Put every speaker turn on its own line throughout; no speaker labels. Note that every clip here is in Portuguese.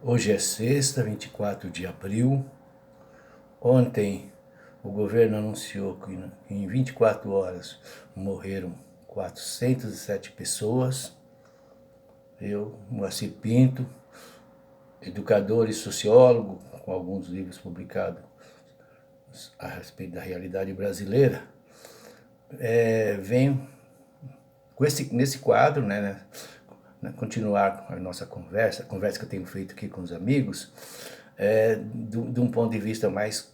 Hoje é sexta, 24 de abril. Ontem o governo anunciou que em 24 horas morreram 407 pessoas. Eu, Moacir Pinto, educador e sociólogo, com alguns livros publicados a respeito da realidade brasileira, venho nesse quadro, continuar a nossa conversa, a conversa que eu tenho feito aqui com os amigos, de um ponto de vista mais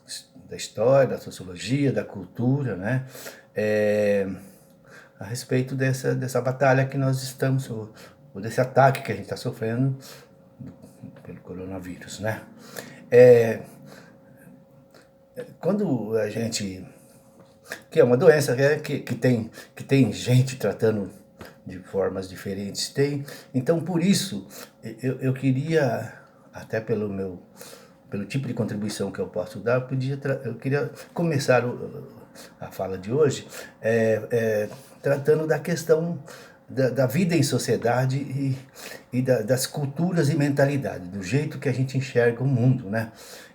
da história, da sociologia, da cultura, a respeito dessa batalha que nós estamos, ou desse ataque que a gente está sofrendo pelo coronavírus, Quando a gente... que é uma doença que tem gente tratando de formas diferentes, então por isso eu queria, até pelo tipo de contribuição que eu posso dar, eu queria começar a fala de hoje tratando da questão da vida em sociedade e das culturas e mentalidades, do jeito que a gente enxerga o mundo,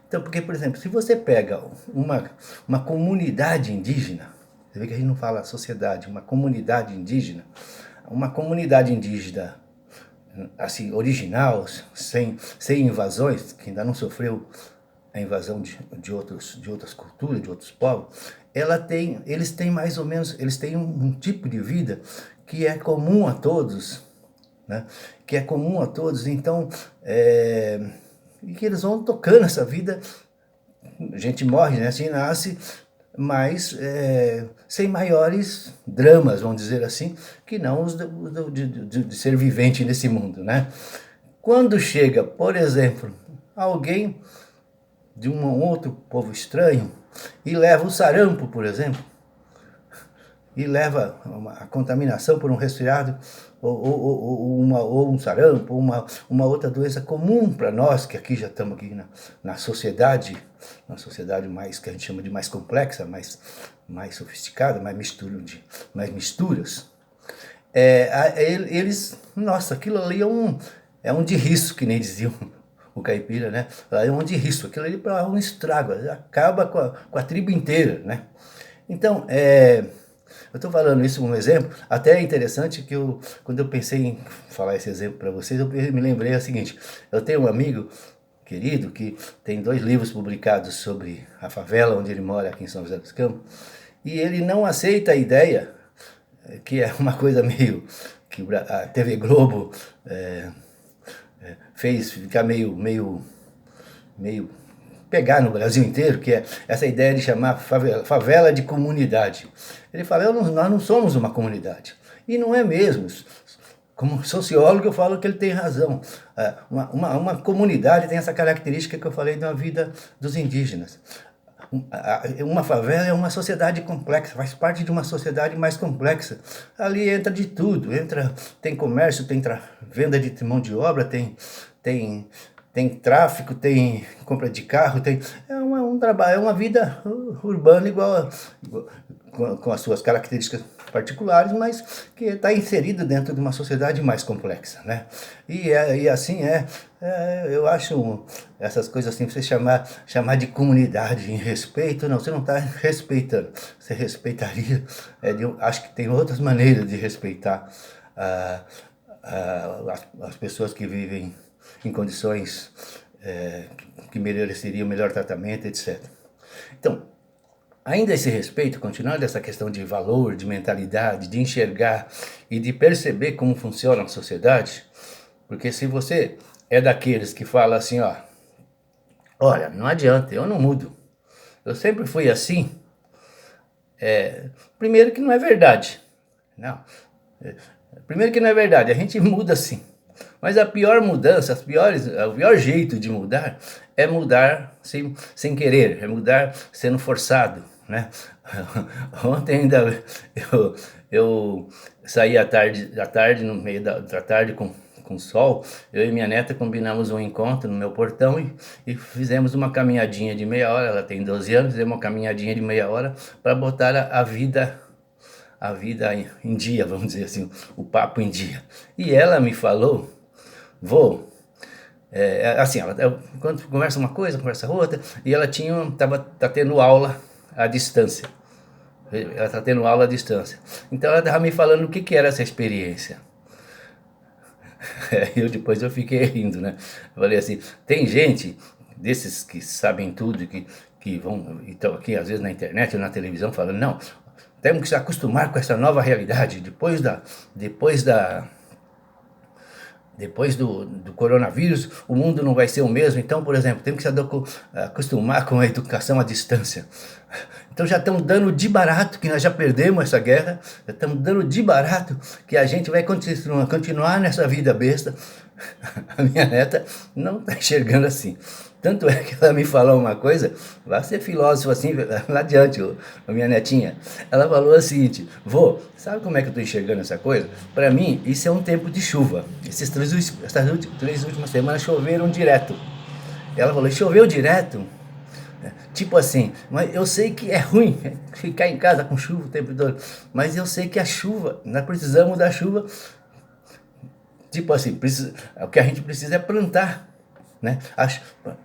Então, porque, por exemplo, se você pega uma comunidade indígena, você vê que a gente não fala sociedade, uma comunidade indígena, assim, original, sem invasões, que ainda não sofreu a invasão de outras culturas, de outros povos, eles têm mais ou menos, eles têm um tipo de vida que é comum a todos, que é comum a todos, então, e que eles vão tocando essa vida, a gente morre, assim nasce, mas sem maiores dramas, vamos dizer assim, que não os de ser vivente nesse mundo, Quando chega, por exemplo, alguém de um outro povo estranho e leva o sarampo, por exemplo, e leva a contaminação por um resfriado ou um sarampo, ou uma outra doença comum para nós, que aqui já estamos aqui na sociedade mais, que a gente chama de mais complexa, mais sofisticada, mais misturas. Nossa, aquilo ali é um de risco, que nem diziam o caipira, É um de risco, aquilo ali é um estrago, acaba com a tribo inteira, Então, eu estou falando isso como um exemplo, até é interessante que quando eu pensei em falar esse exemplo para vocês, eu me lembrei o seguinte: eu tenho um amigo querido que tem 2 livros publicados sobre a favela onde ele mora, aqui em São José dos Campos, e ele não aceita a ideia, que é uma coisa meio que a TV Globo fez ficar meio pegar no Brasil inteiro, que é essa ideia de chamar favela de comunidade. Ele fala, nós não somos uma comunidade. E não é mesmo. Como sociólogo eu falo que ele tem razão. Uma comunidade tem essa característica que eu falei da vida dos indígenas. Uma favela é uma sociedade complexa, faz parte de uma sociedade mais complexa. Ali entra de tudo, tem comércio, tem venda de mão de obra, tem tráfico, tem compra de carro, um trabalho, é uma vida urbana igual com as suas características particulares, mas que está inserida dentro de uma sociedade mais complexa, E assim eu acho essas coisas assim, você chamar de comunidade em respeito, não, você não está respeitando, você respeitaria, acho que tem outras maneiras de respeitar as pessoas que vivem em condições que mereceriam melhor tratamento, etc. Então, ainda esse respeito, continuando essa questão de valor, de mentalidade, de enxergar e de perceber como funciona a sociedade, porque se você é daqueles que fala assim, olha, não adianta, eu não mudo, eu sempre fui assim, primeiro que não é verdade, não, primeiro que não é verdade, a gente muda sim. Mas a pior mudança, o pior jeito de mudar é mudar sem querer, é mudar sendo forçado, Ontem ainda eu saí à tarde, no meio da tarde com sol, eu e minha neta combinamos um encontro no meu portão e fizemos uma caminhadinha de meia hora, ela tem 12 anos, fizemos uma caminhadinha de meia hora para botar a vida em dia, vamos dizer assim, o papo em dia. E ela me falou, vô, Assim, quando conversa uma coisa, conversa outra, e ela tá tendo aula à distância. Ela está tendo aula à distância. Então ela estava me falando o que, que era essa experiência. Depois eu fiquei rindo, né? Eu falei assim, tem gente desses que sabem tudo, que vão, então aqui às vezes na internet ou na televisão falando, não, temos que se acostumar com essa nova realidade, depois do coronavírus, o mundo não vai ser o mesmo. Então, por exemplo, temos que se acostumar com a educação à distância. Então já estamos dando de barato que nós já perdemos essa guerra, já estamos dando de barato que a gente vai continuar nessa vida besta. A minha neta não está enxergando assim. Tanto é que ela me falou uma coisa, vai ser filósofo assim, lá adiante, a minha netinha. Ela falou o seguinte, vô, sabe como é que eu estou enxergando essa coisa? Para mim, isso é um tempo de chuva. Essas três últimas semanas choveram direto. Ela falou, choveu direto? Tipo assim, mas eu sei que é ruim ficar em casa com chuva o tempo todo, mas eu sei que a chuva, nós precisamos da chuva. Tipo assim, o que a gente precisa é plantar, né?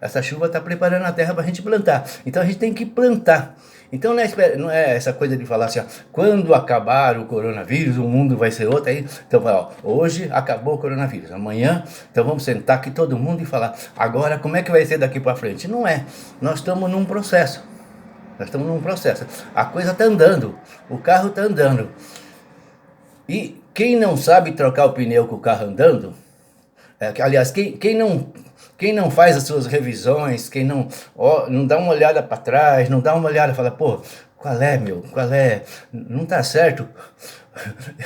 Essa chuva está preparando a terra para a gente plantar. Então a gente tem que plantar. Então não é essa coisa de falar assim, ó, quando acabar o coronavírus, o mundo vai ser outro. Aí, então, ó, hoje acabou o coronavírus, amanhã, então vamos sentar aqui todo mundo e falar, agora como é que vai ser daqui para frente? Não é. Nós estamos num processo. A coisa está andando, o carro está andando. E quem não sabe trocar o pneu com o carro andando, aliás, quem não faz as suas revisões, quem não dá uma olhada para trás, não dá uma olhada e fala, pô, qual é, não tá certo.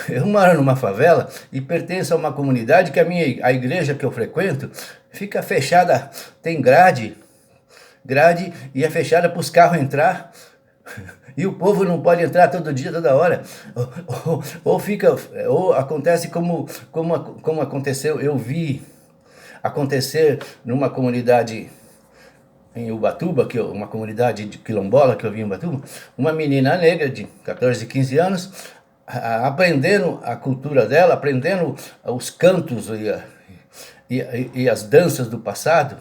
Eu moro numa favela e pertenço a uma comunidade que a igreja que eu frequento fica fechada, tem grade e é fechada para os carros entrar. E o povo não pode entrar todo dia, toda hora. Ou acontece como aconteceu, eu vi acontecer numa comunidade em Ubatuba, uma comunidade de quilombola que eu vi em Ubatuba, uma menina negra de 14, 15 anos, aprendendo a cultura dela, aprendendo os cantos e as danças do passado,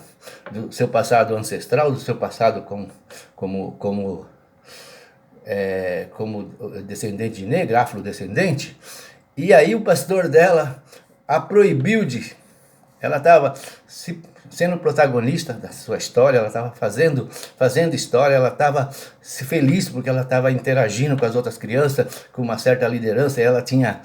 do seu passado ancestral, do seu passado como descendente de negra, afrodescendente. E aí o pastor dela a proibiu de... Ela estava sendo protagonista da sua história, ela estava fazendo história, ela estava feliz porque ela estava interagindo com as outras crianças, com uma certa liderança, e ela tinha,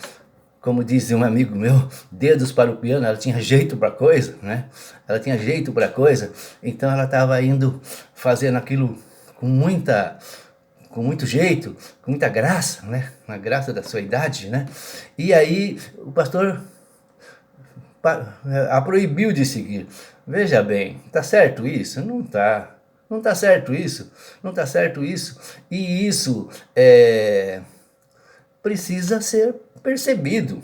como diz um amigo meu, dedos para o piano, ela tinha jeito para coisa, né? Ela tinha jeito para coisa, então ela estava indo fazendo aquilo com muito jeito, com muita graça, né? Na graça da sua idade, né? E aí o pastor a proibiu de seguir. Veja bem, tá certo isso? Não tá. Não tá certo isso. Não tá certo isso. E isso precisa ser percebido.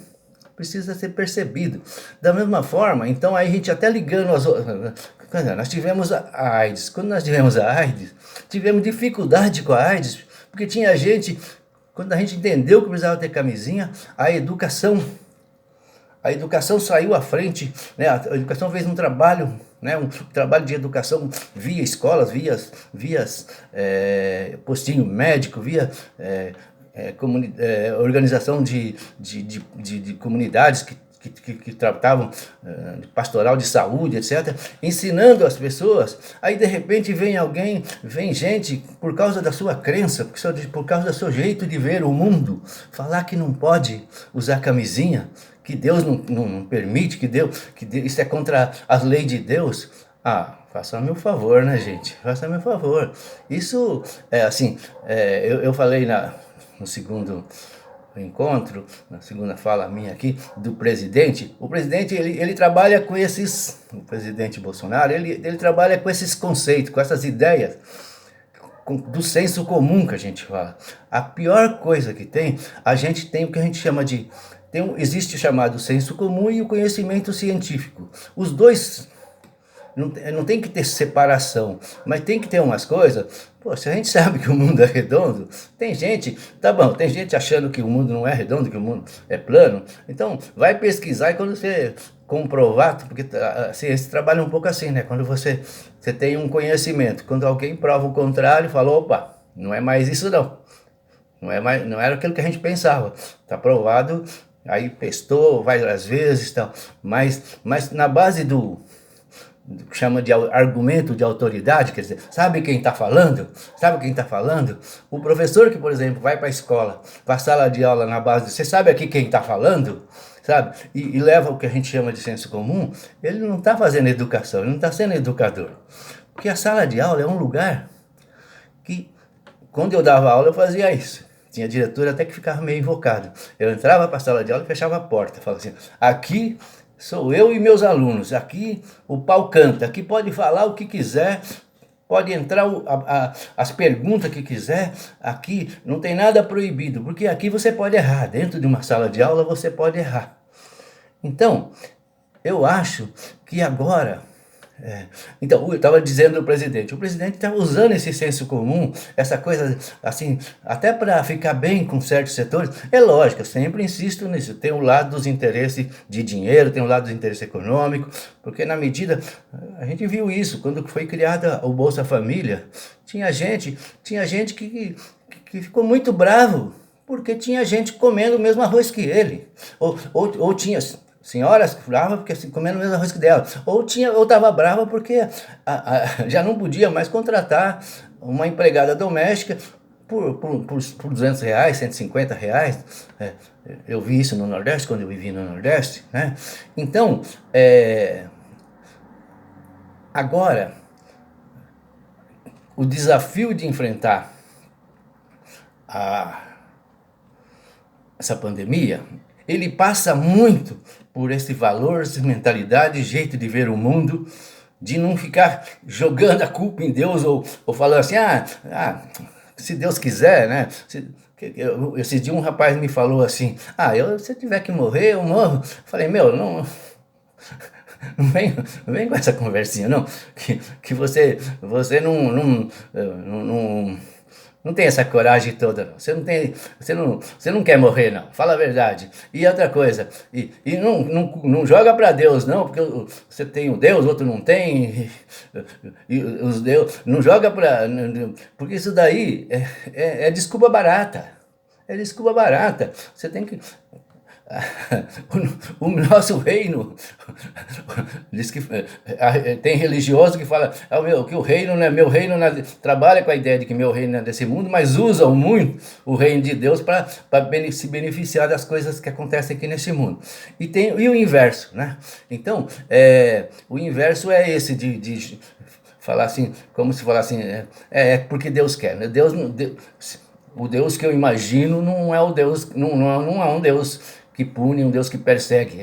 Precisa ser percebido. Da mesma forma, então aí a gente até ligando as outras... Nós tivemos a AIDS. Quando nós tivemos a AIDS, tivemos dificuldade com a AIDS, porque tinha gente, quando a gente entendeu que precisava ter camisinha, a educação saiu à frente, né? A educação fez um trabalho, né? Um trabalho de educação via escolas, via postinho médico, via organização de comunidades que tratavam de pastoral de saúde, etc., ensinando as pessoas. Aí de repente vem gente, por causa da sua crença, por causa do seu jeito de ver o mundo, falar que não pode usar camisinha, que Deus não permite, isso é contra as leis de Deus. Faça-me um favor, né, gente? Faça-me um favor. Isso é assim, eu falei no segundo encontro, na segunda fala minha aqui, do presidente. O presidente, ele trabalha com o presidente Bolsonaro, ele trabalha com esses conceitos, com essas ideias, do senso comum que a gente fala. A pior coisa que tem, a gente tem o que a gente chama de... existe o chamado senso comum e o conhecimento científico. Os dois... Não tem que ter separação, mas tem que ter umas coisas. Pô, se a gente sabe que o mundo é redondo, tem gente achando que o mundo não é redondo, que o mundo é plano. Então, vai pesquisar e quando você comprovar, porque assim, esse trabalho é um pouco assim, né? Quando você tem um conhecimento, quando alguém prova o contrário, fala, opa, não é mais isso não. Não era aquilo que a gente pensava. Está provado, aí testou várias vezes, tal. Mas na base do que chama de argumento de autoridade, quer dizer, sabe quem está falando? Sabe quem está falando? O professor que, por exemplo, vai para a escola, para a sala de aula na base, você sabe aqui quem está falando? Sabe? E leva o que a gente chama de senso comum, ele não está fazendo educação, ele não está sendo educador. Porque a sala de aula é um lugar que, quando eu dava aula, eu fazia isso. Tinha diretor até que ficava meio invocado. Eu entrava para a sala de aula e fechava a porta. Falava assim, aqui sou eu e meus alunos, aqui o pau canta, aqui pode falar o que quiser, pode entrar as perguntas que quiser, aqui não tem nada proibido, porque aqui você pode errar, dentro de uma sala de aula você pode errar. Então, eu acho que agora... Então, eu estava dizendo ao presidente, o presidente está usando esse senso comum, essa coisa assim, até para ficar bem com certos setores. É lógico, eu sempre insisto nisso, tem o lado dos interesses de dinheiro, tem o lado dos interesses econômicos, porque na medida, a gente viu isso, quando foi criada o Bolsa Família, tinha gente que ficou muito bravo, porque tinha gente comendo o mesmo arroz que ele, ou tinha... senhoras bravas porque assim, comendo o mesmo arroz que dela. Ou estava brava porque já não podia mais contratar uma empregada doméstica por R$ 200, R$ 150. Eu vi isso no Nordeste, quando eu vivi no Nordeste. Né? Então, agora, o desafio de enfrentar essa pandemia, ele passa muito por esse valor, essa mentalidade, jeito de ver o mundo, de não ficar jogando a culpa em Deus ou falando assim, se Deus quiser, né? Esse dia um rapaz me falou assim, se eu tiver que morrer, eu morro. Falei, meu, não vem com essa conversinha, não, que você não tem essa coragem toda, você não quer morrer, não, fala a verdade. E outra coisa, não joga para Deus, não, porque você tem um Deus, outro não tem, e os Deus, não joga para, porque isso daí é desculpa barata, você tem que... O nosso reino, diz que tem religioso que fala que o reino não é meu reino, trabalha com a ideia de que meu reino é desse mundo, mas usam muito o reino de Deus para se beneficiar das coisas que acontecem aqui nesse mundo. E o inverso, né? Então, o inverso é esse de falar assim, como se falar assim, porque Deus quer, né? O Deus que eu imagino não é o Deus, não é um Deus que pune, um Deus que persegue.